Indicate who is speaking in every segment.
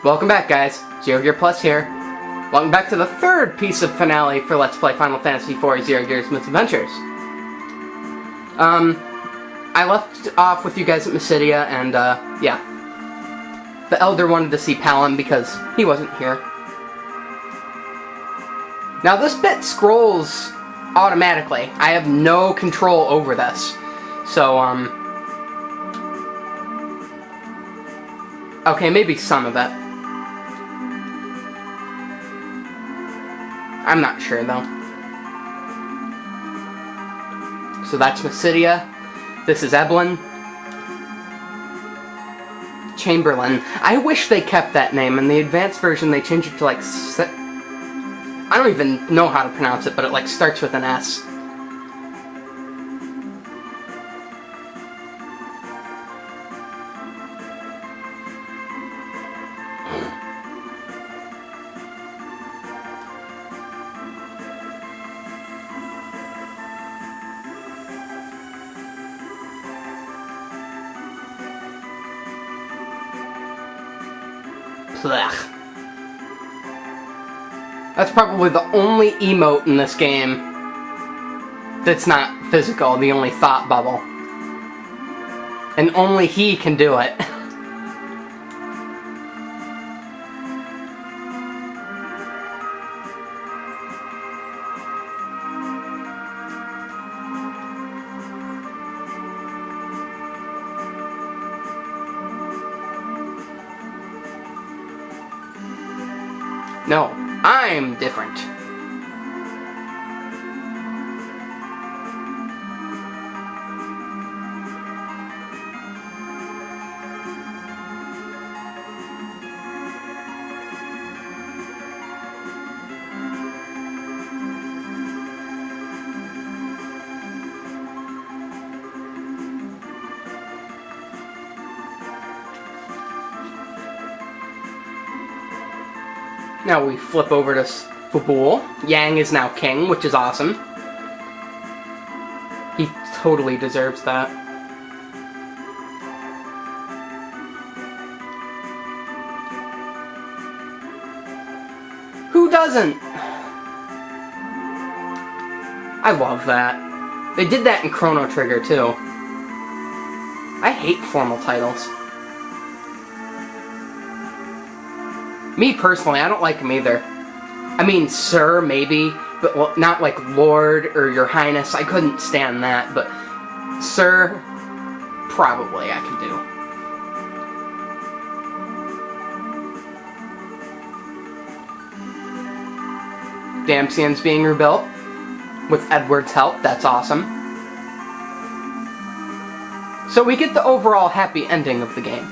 Speaker 1: Welcome back, guys. Zero Gear Plus here. Welcome back to the third piece of finale for Let's Play Final Fantasy IV Zero Gear's Misadventures. I left off with you guys at Mysidia, and, yeah. The Elder wanted to see Palom because he wasn't here. Now, this bit scrolls automatically. I have no control over this. So, okay, maybe some of it. I'm not sure, though. So that's Mysidia. This is Evelyn. Chamberlain. I wish they kept that name. In the advanced version, they changed it to, like, I don't even know how to pronounce it, but it, like, starts with an S. Blech. That's probably the only emote in this game that's not physical, the only thought bubble. And only he can do it. No, I'm different. Now we flip over to Fabul. Yang is now king, which is awesome. He totally deserves that. Who doesn't? I love that. They did that in Chrono Trigger, too. I hate formal titles. Me personally, I don't like them either. I mean, sir, maybe, but well, not like Lord or Your Highness. I couldn't stand that, but sir, probably I could do. Damsian's being rebuilt with Edward's help. That's awesome. So we get the overall happy ending of the game.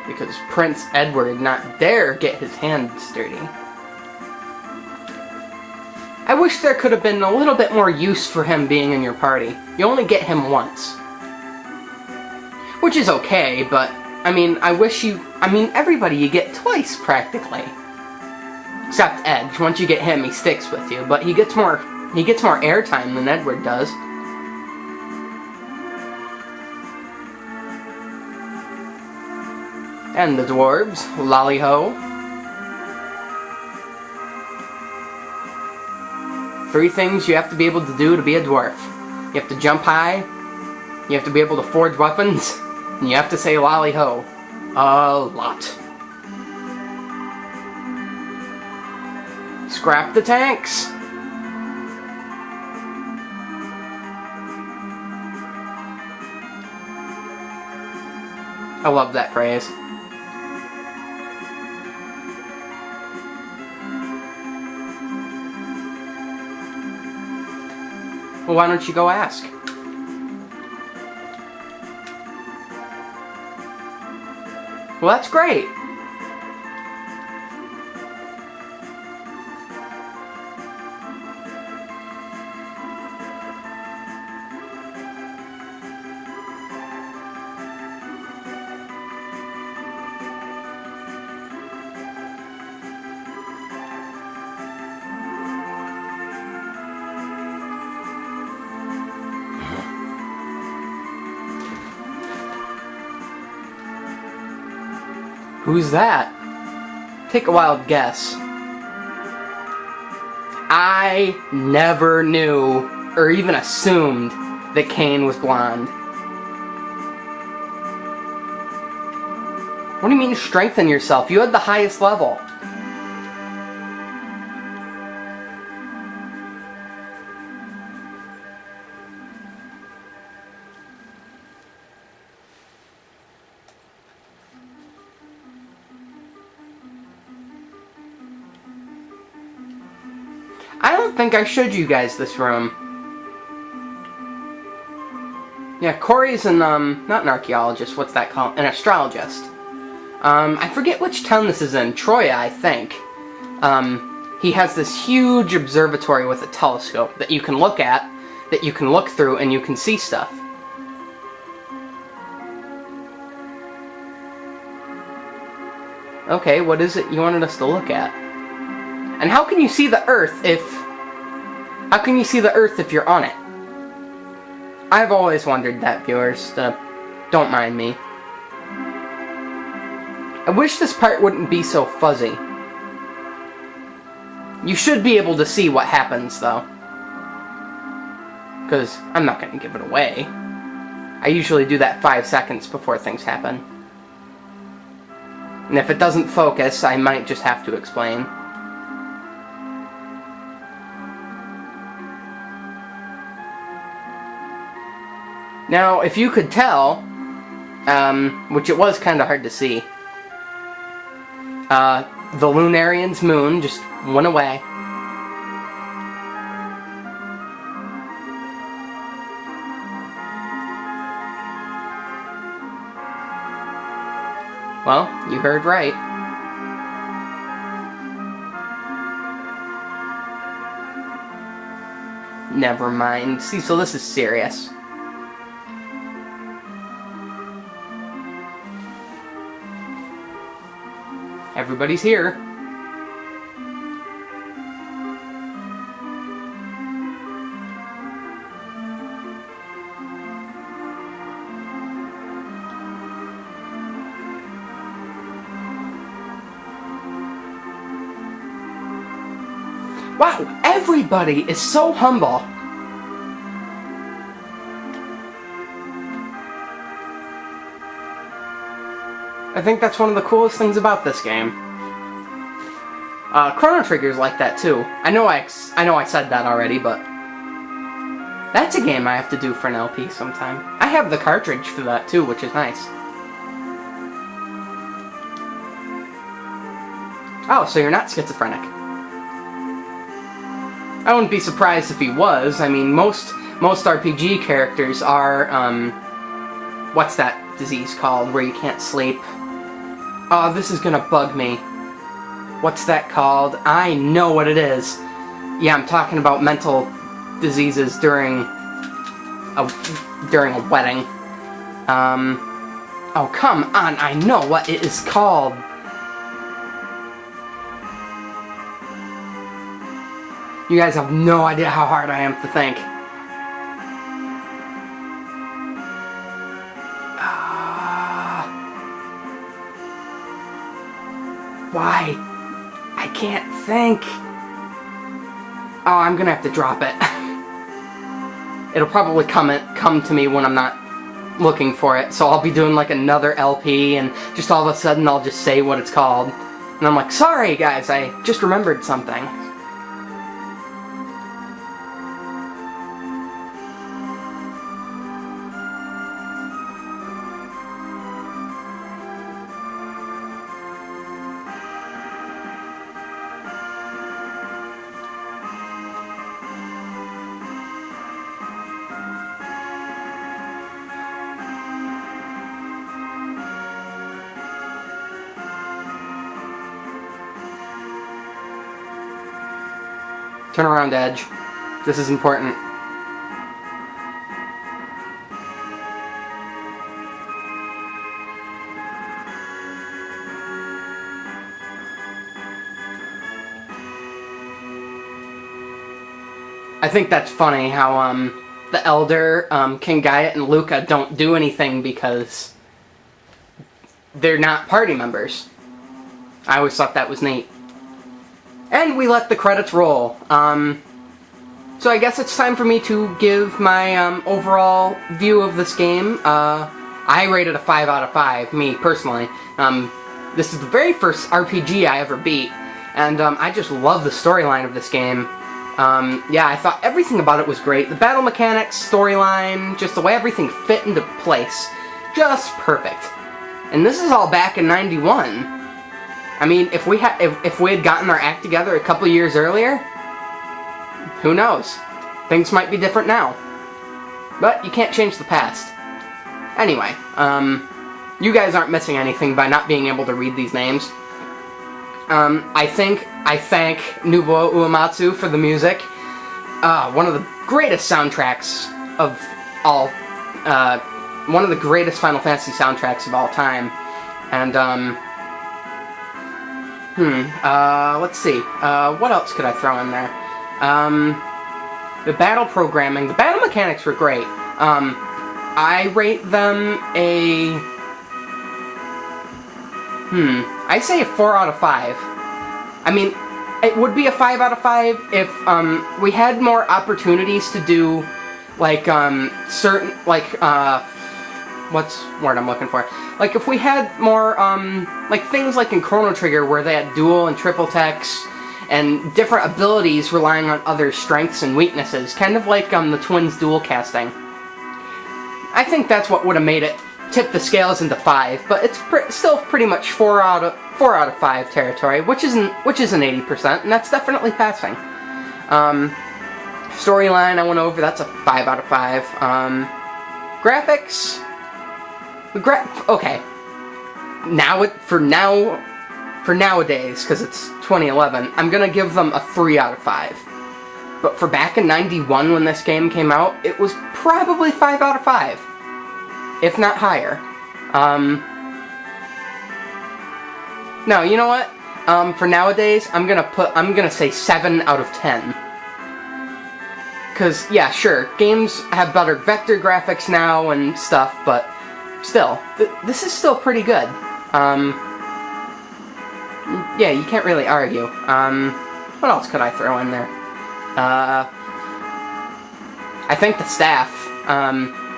Speaker 1: Because Prince Edward not dare get his hands dirty. I wish there could have been a little bit more use for him being in your party. You only get him once. Which is okay, but, I mean, everybody you get twice, practically. Except Edge. Once you get him, he sticks with you, but he gets more airtime than Edward does. And the dwarves, lolly-ho. 3 things you have to be able to do to be a dwarf. You have to jump high, you have to be able to forge weapons, and you have to say lolly-ho. A lot. Scrap the tanks! I love that phrase. Well, why don't you go ask? Well, that's great. Who's that? Take a wild guess. I never knew, or even assumed, that Cain was blonde. What do you mean strengthen yourself? You had the highest level. I don't think I showed you guys this room. Yeah, Corey's not an archaeologist, what's that called? An astrologist. I forget which town this is in, Troya, I think. He has this huge observatory with a telescope that you can look at, that you can look through, and you can see stuff. Okay, what is it you wanted us to look at? And how can you see the Earth if... How can you see the Earth if you're on it? I've always wondered that, viewers. Don't mind me. I wish this part wouldn't be so fuzzy. You should be able to see what happens, though. Because I'm not going to give it away. I usually do that 5 seconds before things happen. And if it doesn't focus, I might just have to explain. Now, if you could tell, which it was kind of hard to see, the Lunarian's moon just went away. Well, you heard right. Never mind. See, so this is serious. Everybody's here. Wow, everybody is so humble. I think that's one of the coolest things about this game. Chrono Trigger's like that too. I know I said that already, but that's a game I have to do for an LP sometime. I have the cartridge for that too, which is nice. Oh, so you're not schizophrenic. I wouldn't be surprised if he was. I mean, most RPG characters are, what's that disease called, where you can't sleep? Oh, this is gonna bug me. What's that called? I know what it is. Yeah, I'm talking about mental diseases during a wedding. Oh, come on, I know what it is called. You guys have no idea how hard I am to think. Why? I can't think. Oh, I'm gonna have to drop it. It'll probably come to me when I'm not looking for it, so I'll be doing like another LP, and just all of a sudden I'll just say what it's called. And I'm like, sorry guys, I just remembered something. Turn around, Edge. This is important. I think that's funny how the Elder, King Gaiat, and Luca don't do anything because they're not party members. I always thought that was neat. And we let the credits roll. So I guess it's time for me to give my overall view of this game. I rated a 5 out of 5, me personally. This is the very first RPG I ever beat, and I just love the storyline of this game. Yeah, I thought everything about it was great. The battle mechanics, storyline, just the way everything fit into place. Just perfect. And this is all back in '91. I mean, if we had gotten our act together a couple years earlier, who knows? Things might be different now. But you can't change the past. Anyway, you guys aren't missing anything by not being able to read these names. I thank Nobuo Uematsu for the music. One of the greatest soundtracks of all, one of the greatest Final Fantasy soundtracks of all time. And, let's see, what else could I throw in there? The battle programming, the battle mechanics were great. I rate them a, I say a 4 out of 5. I mean, it would be a 5 out of 5 if, we had more opportunities to do, like, certain, like, what's the word I'm looking for? Like, if we had more, like, things like in Chrono Trigger where they had dual and triple techs, and different abilities relying on other strengths and weaknesses, kind of like, the Twins dual casting. I think that's what would have made it tip the scales into 5, but it's still pretty much 4 out of 5 territory, which is an 80%, and that's definitely passing. Storyline I went over, that's a 5 out of 5. Graphics, okay. For nowadays, because it's 2011, I'm gonna give them a 3 out of 5. But for back in '91 when this game came out, it was probably 5 out of 5. If not higher. No, you know what? For nowadays, I'm gonna say 7 out of 10. Cause, yeah, sure, games have better vector graphics now and stuff, but still, this is still pretty good. Yeah, you can't really argue. What else could I throw in there? I think the staff.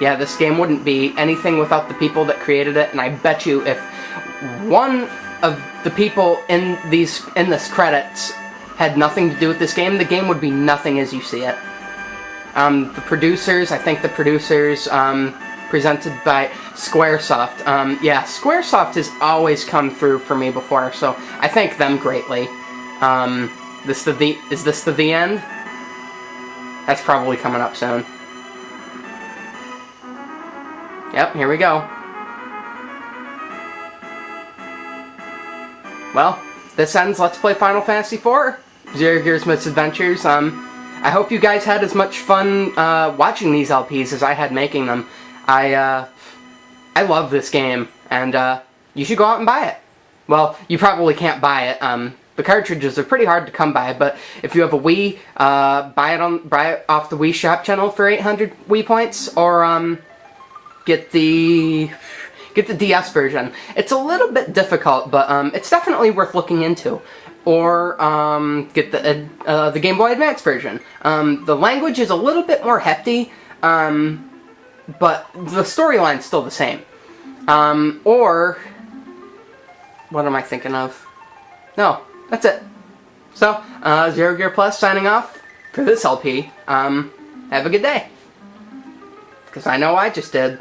Speaker 1: Yeah, this game wouldn't be anything without the people that created it, and I bet you if one of the people in this credits had nothing to do with this game, the game would be nothing as you see it. The producers, I think the producers, presented by Squaresoft. Yeah, Squaresoft has always come through for me before, so I thank them greatly. Is this the end? That's probably coming up soon. Yep, here we go. Well, this ends Let's Play Final Fantasy IV, Zero Gears Misadventures. I hope you guys had as much fun watching these LPs as I had making them. I love this game, and you should go out and buy it. Well, you probably can't buy it. The cartridges are pretty hard to come by, but if you have a Wii, buy it off the Wii Shop channel for 800 Wii points, or get the DS version. It's a little bit difficult, but it's definitely worth looking into. Or get the Game Boy Advance version. The language is a little bit more hefty, but the storyline's still the same. Or what am I thinking of? No, that's it. So, Zero Gear Plus signing off for this LP. Have a good day. Because I know I just did.